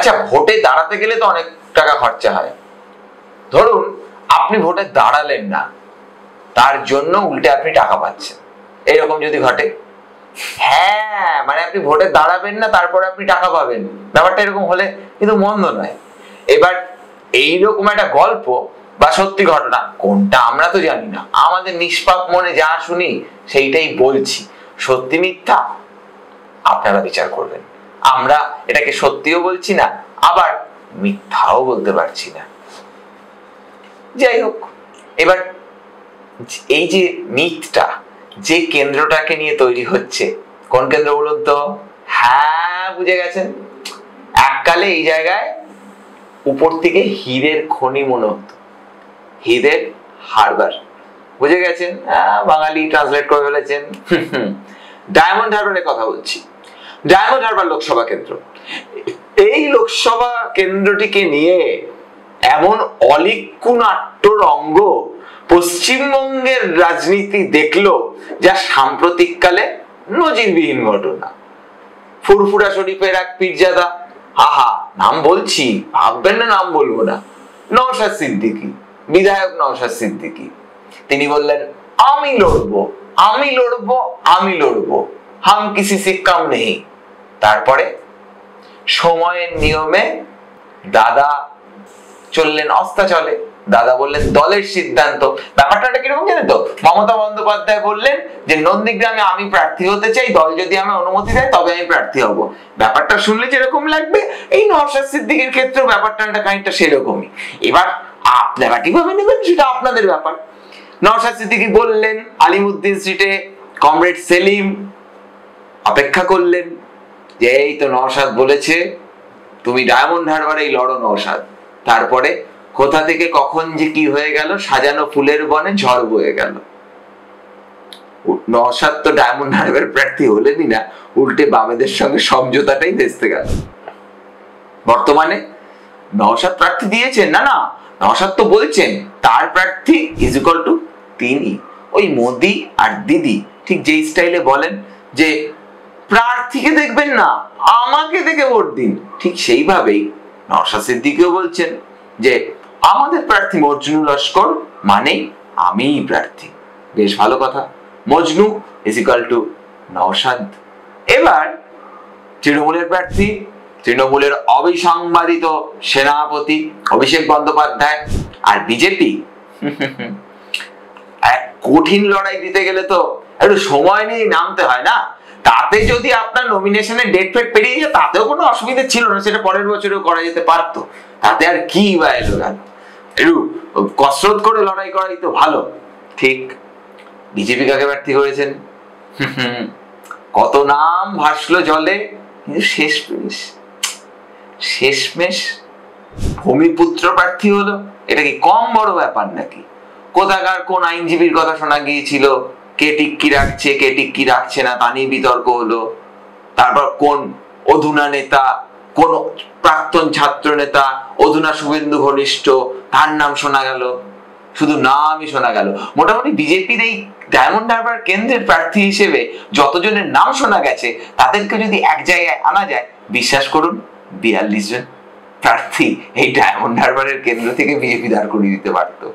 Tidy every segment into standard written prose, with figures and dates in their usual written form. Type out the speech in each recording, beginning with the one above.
আচ্ছা, ভোটে দাঁড়াতে গেলে তো অনেক টাকা খরচা হয়। ধরুন আপনি ভোটে দাঁড়ালেন না, তার জন্য উল্টে আপনি টাকা পাচ্ছেন, এরকম যদি ঘটে। হ্যাঁ, মানে আপনি ভোটে দাঁড়াবেন না, তারপরে আপনি টাকা পাবেন, ব্যাপারটা এরকম হলে কিন্তু মন্দ নয়। এবার এইরকম একটা গল্প বা সত্যি ঘটনা, কোনটা আমরা তো জানি না, আমাদের নিষ্পাপ মনে যা শুনি সেইটাই বলছি। সত্যি মিথ্যা আপনারা বিচার করবেন। আমরা এটাকে সত্যিও বলছি না, আবার মিথ্যাও বলতে পারছি না। যাই হোক, এবার এই যে মিথটা যে কেন্দ্রটাকে নিয়ে তৈরি হচ্ছে, কোন কেন্দ্র বলুন তো? হ্যাঁ, বুঝে গেছেন। এককালে এই জায়গায় উপর থেকে হীরের খনি মনে হতো, হীরের হারবার, বুঝে গেছেন? বাঙালি ট্রান্সলেট করে ফেলেছেন। ডায়মন্ড হারবারের কথা বলছি। ডায়মন্ড হারবার লোকসভা কেন্দ্র, এই লোকসভা কেন্দ্রটিকে নিয়ে এমন অলিক্য নাট্য রঙ্গ পশ্চিমবঙ্গের রাজনীতি দেখলো, যা সাম্প্রতিককালে নজিরবিহীন ঘটনা। ফুরফুরা শরীফের এক পীরজাদা, আহা, নাম বলছি, ভাববেন না নাম বলবো না, নওশাদ সিদ্দিকী, বিধায়ক নওশাদ সিদ্দিকী, তিনি বললেন আমি লড়বো, আমি লড়বো, আমি লড়বো, হাম কিসি সে কম নেই। তারপরে সময়ের নিয়মে দাদা চললেন অস্তাচলে। দাদা বললেন দলের সিদ্ধান্ত। ব্যাপারটা কিরকম জানেন তো? মমতা বন্দ্যোপাধ্যায় বললেন যে নন্দীগ্রামে আমি প্রার্থী হতে চাই, দল যদি আমি অনুমতি দেয় তবে আমি প্রার্থী হব। ব্যাপারটা শুনলে যেরকম লাগবে, এই নওশাদ সিদ্দিকীর ক্ষেত্রেও ব্যাপারটা খানিকটা সেরকমই। এবার আপনারা কিভাবে নেবেন সেটা আপনাদের ব্যাপার। নওশাদ সিদ্দিকী বললেন, আলিমুদ্দিন স্ট্রিটে কমরেড সেলিম অপেক্ষা করলেন যে এই তো নওশাদ বলেছে তুমি ডায়মন্ড হারবারেই লড়ো নওশাদ। তারপরে কোথা থেকে কখন যে কি হয়ে গেল, সাজানো ফুলের বনে ঝড় বয়ে গেল। নওশাদ তো ডায়মন্ড হারবার প্রার্থী হলেনই না, উল্টে বামেদের সঙ্গে সমঝোতাটাই ভেস্তে গেল। বর্তমানে নওশাদ প্রার্থী দিয়েছেন না, না, নওশাদ তো বলছেন তার প্রার্থী ইজ ইকুয়াল টু তিনি। ওই মোদি আর দিদি ঠিক যেই স্টাইলে বলেন যে প্রার্থীকে দেখবেন না, আমাকে দেখে ভোট দিন, ঠিক সেইভাবেই নওশাদ সিদ্দিকীও বলছেন যে আমাদের প্রার্থী মজনু লস্কর মানে আমিই প্রার্থী। বেশ ভালো কথা, Majnu is equal to Naushad. এবার তৃণমূলের প্রার্থী, তৃণমূলের অবিসংবাদিত সেনাপতি অভিষেক বন্দ্যোপাধ্যায়, আর বিজেপি এক কঠিন লড়াই দিতে গেলে তো একটু সময় নিয়ে নামতে হয় না। তাতে যদি আপনার নমিনেশনের ডেট ফেট পেরিয়ে যায় তাতেও কোনো অসুবিধা ছিল না, সেটা পরের বছরেও করা যেতে পারতো। তাতে আর কি বা এলো গেল, একটু কসরত করে লড়াই করাই তো ভালো। ঠিক বিজেপি কাকে প্রার্থী করেছেন? কত নাম ভাসলো জলে, কিন্তু শেষমেশ ভূমিপুত্র প্রার্থী হলো। এটা কি কম বড় ব্যাপার নাকি? কোথাকার কোন আইনজীবীর কথা শোনা গিয়েছিল, কে টিক্কি রাখছে কে টিক্কি রাখছে না তা নিয়ে বিতর্ক হলো। তারপর কোন অধুনা নেতা, কোন প্রাক্তন ছাত্র নেতা, অধুনা শুভেন্দু ঘনিষ্ঠ, তার নাম শোনা গেল, শুধু নামই শোনা গেল। মোটামুটি বিজেপির এই ডায়মন্ড হারবার কেন্দ্রের প্রার্থী হিসেবে যতজনের নাম শোনা গেছে তাদেরকে যদি এক জায়গায় আনা যায়, বিশ্বাস করুন 42 জন প্রার্থী এই ডায়মন্ড হারবারের কেন্দ্র থেকে বিজেপি দাঁড় করিয়ে দিতে পারতো,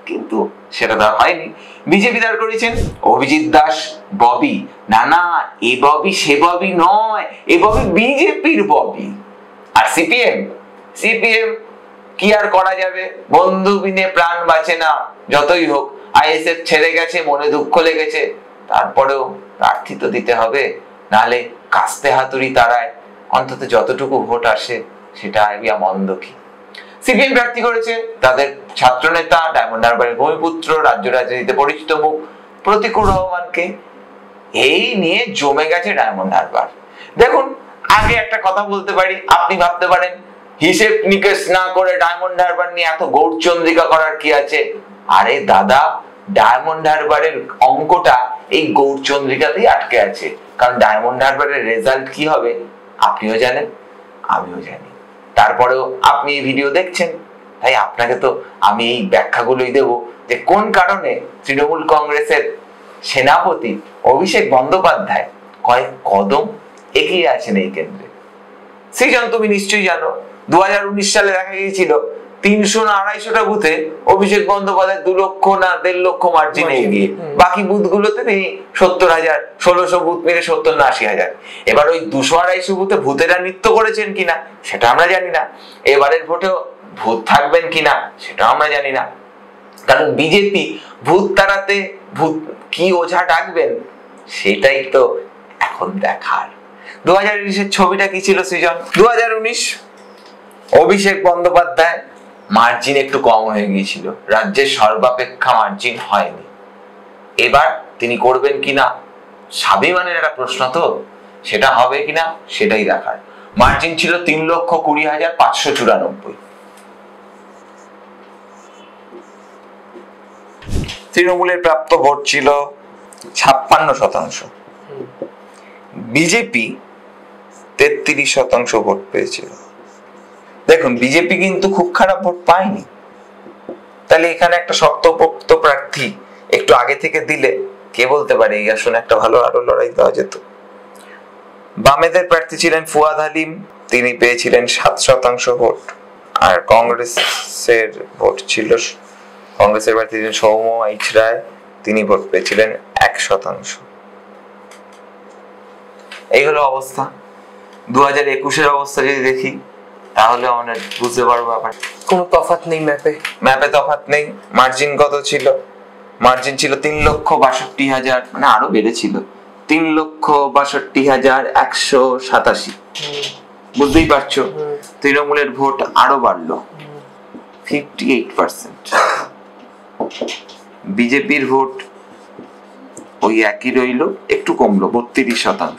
কিন্তু সেটা তো হয়নি। বিজেপি দাঁড় করিয়েছেন অভিজিৎ দাস, ববি। না না, এ ববি সে ববি নয়, এ ববি বিজেপির ববি। আর সিপিএম কি আর করা যাবে, বন্ধু বিনে প্রাণ বাঁচে না, যতই হোক আইএসএফ ছেড়ে গেছে, মনে দুঃখ লেগেছে, তারপরেও প্রার্থী তো দিতে হবে, নাহলে কাস্তে হাতুড়ি তারায় অন্তত যতটুকু ভোট আসে সেটা আইডিয়া মন্দ কি। সিপিএম প্রার্থী করেছে তাদের ছাত্র নেতা, ডায়মন্ড হারবারের ভূমিপুত্র, রাজ্য রাজনীতিতে পরিচিত মুখ প্রতিকুর রহমানকে। এই নিয়ে জমে গেছে ডায়মন্ড হারবার। দেখুন, আগে একটা কথা বলতে পারি, আপনি ভাবতে পারেন হিসেব নিকেশ না করে ডায়মন্ড হারবার নিয়ে এত গৌরচন্দ্রিকা করার কি আছে? আরে দাদা, ডায়মন্ড হারবারের অঙ্কটা এই গৌরচন্দ্রিকাতেই আটকে আছে। কারণ ডায়মন্ড হারবারের রেজাল্ট কি হবে আপনিও জানেন, আমিও জানি। তারপরেও আপনি এই ভিডিও দেখছেন, তাই আপনাকে তো আমি এই ব্যাখ্যাগুলোই দেব যে কোন কারণে তৃণমূল কংগ্রেসের সেনাপতি অভিষেক বন্দ্যোপাধ্যায় কয়েক কদম এগিয়ে আছেন এই কেন্দ্রে। সৃজন, তুমি নিশ্চয়ই জানো 2019 সালে দেখা গিয়েছিল 300 না 250টা বুথে অভিষেক বন্দ্যোপাধ্যায় 2 লক্ষ না 1.5 লক্ষ মার্জিনে এগিয়ে, বাকি বুথগুলোতে তিনি 70,000, 1600 বুথ মিলে 70 না 80,000। এবার ওই 200-250 বুথে ভূতেরা নৃত্য করেছেন কিনা সেটা আমরা জানি না, এবারের ভোটেও ভূত থাকবেন কিনা সেটাও আমরা জানি না, কারণ বিজেপি ভূত তাড়াতে ভূত কি ওঝা ডাকবেন সেটাই তো এখন দেখার। 2019-এর ছবিটা কি ছিল সৃজন? 2019 অভিষেক বন্দ্যোপাধ্যায় মার্জিন একটু কম হয়ে গিয়েছিল, রাজ্যের সর্বাপেক্ষা মার্জিন হয়নি। এবার তিনি করবেন কিনা স্বাভিমানের একটা প্রশ্ন, তো সেটা হবে কিনা সেটাই দেখার। মার্জিন ছিল 3,20,594। তৃণমূলের প্রাপ্ত ভোট ছিল 56%, বিজেপি 33% ভোট পেয়েছিল। দেখুন, বিজেপি কিন্তু খুব খারাপ ভোট পায়নি, তাহলে এখানে একটা শক্তপোক্ত প্রার্থী একটু আগে থেকে দিলে কে বলতে পারে এই আসনে একটা ভালো আরো লড়াই দেওয়া যেত। বামেদের প্রার্থী ছিলেন ফুয়াদ হালিম, তিনি পেয়েছিলেন 7% ভোট, আর কংগ্রেসের ভোট ছিল, কংগ্রেসের প্রার্থী ছিলেন সৌম্য এইচ রায়, তিনি ভোট পেয়েছিলেন 1%। এই হলো অবস্থা। 2021-এর অবস্থা যদি দেখি তাহলে আমরা বুঝতে পারবো ব্যাপার, কোনো তফাৎ নেই ম্যাপে তফাৎ নেই। মার্জিন কত ছিল? মার্জিন ছিল 3,62,000, মানে আরো বেড়েছিল, 3,62,187। বুঝতেই পারছো তৃণমূলের ভোট আরো বাড়লো 58%। বিজেপির ভোট ওই একই রইলো, একটু কমলো 32%।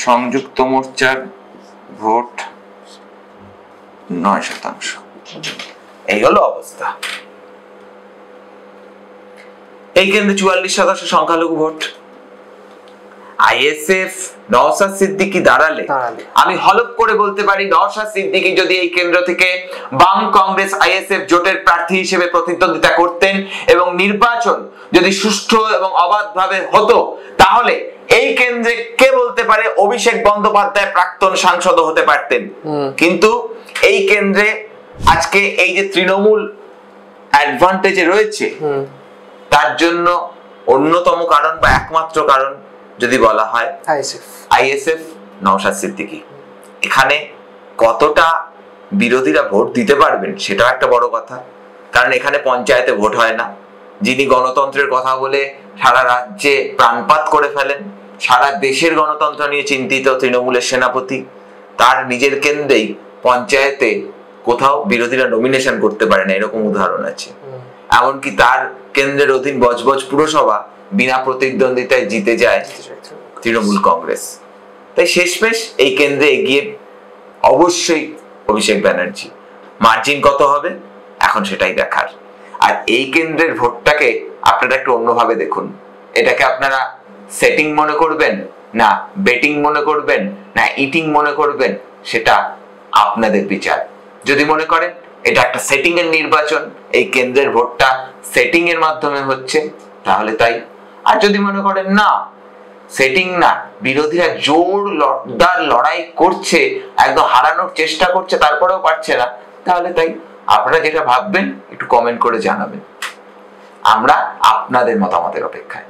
সংযুক্ত মোর্চার ভোট 9%। এই হলো অবস্থা। এই কেন্দ্রে 44% সংখ্যালঘু ভোট। আইএসএফ নওশাদ সিদ্দিকী দাঁড়ালে আমি হলফ করে বলতে পারি, নওশাদ সিদ্দিকী যদি এই কেন্দ্র থেকে বাম কংগ্রেস আইএসএফ জোটের প্রার্থী হিসেবে প্রতিদ্বন্দ্বিতা করতেন এবং নির্বাচন যদি সুষ্ঠু এবং অবাধভাবে হতো, তাহলে এই কেন্দ্রে কে বলতে পারে অভিষেক বন্দ্যোপাধ্যায় প্রাক্তন সাংসদ হতে পারতেন। কিন্তু এই কেন্দ্রে আজকে এই যে তৃণমূল অ্যাডভান্টেজে রয়েছে, তার জন্য অন্যতম কারণ বা একমাত্র কারণ যদি বলা হয় আইএসএফ নওশাদ সিদ্দিকী। এখানে কতটা বিরোধীরা ভোট দিতে পারবেন সেটাও একটা বড় কথা, কারণ এখানে পঞ্চায়েতে ভোট হয় না। যিনি গণতন্ত্রের কথা বলে সারা রাজ্যে প্রাণপাত করে ফেলেন, সারা দেশের গণতন্ত্র নিয়ে চিন্তিত তৃণমূলের সেনাপতি, তার নিজের কেন্দ্রেই পঞ্চায়েতে কোথাও বিরোধীরা নমিনেশন করতে পারে না, এরকম উদাহরণ আছে। এমনকি তার কেন্দ্রের অধীন বজবজ পুরসভা বিনা প্রতিদ্বন্দ্বিতায় জিতে যায় তৃণমূল কংগ্রেস। তাই শেষমেশ এই কেন্দ্রে এগিয়ে অবশ্যই অভিষেক ব্যানার্জি। মার্জিন কত হবে এখন সেটাই দেখার। আর এই কেন্দ্রের ভোটটাকে আপনারা একটু অন্যভাবে দেখুন। এটাকে আপনারা সেটিং মনে করবেন, না বেটিং মনে করবেন, না ইটিং মনে করবেন, সেটা আপনাদের বিচার। যদি মনে করেন এটা একটা সেটিং এর নির্বাচন, এই কেন্দ্রের ভোটটা সেটিং এর মাধ্যমে হচ্ছে, তাহলে তাই। আর যদি মনে করেন না সেটিং না, বিরোধীরা জোরদার লড়াই করছে, একদম হারানোর চেষ্টা করছে, তারপরেও পারছে না, তাহলে তাই। আপনারা যেটা ভাববেন একটু কমেন্ট করে জানাবেন, আমরা আপনাদের মতামতের অপেক্ষায়।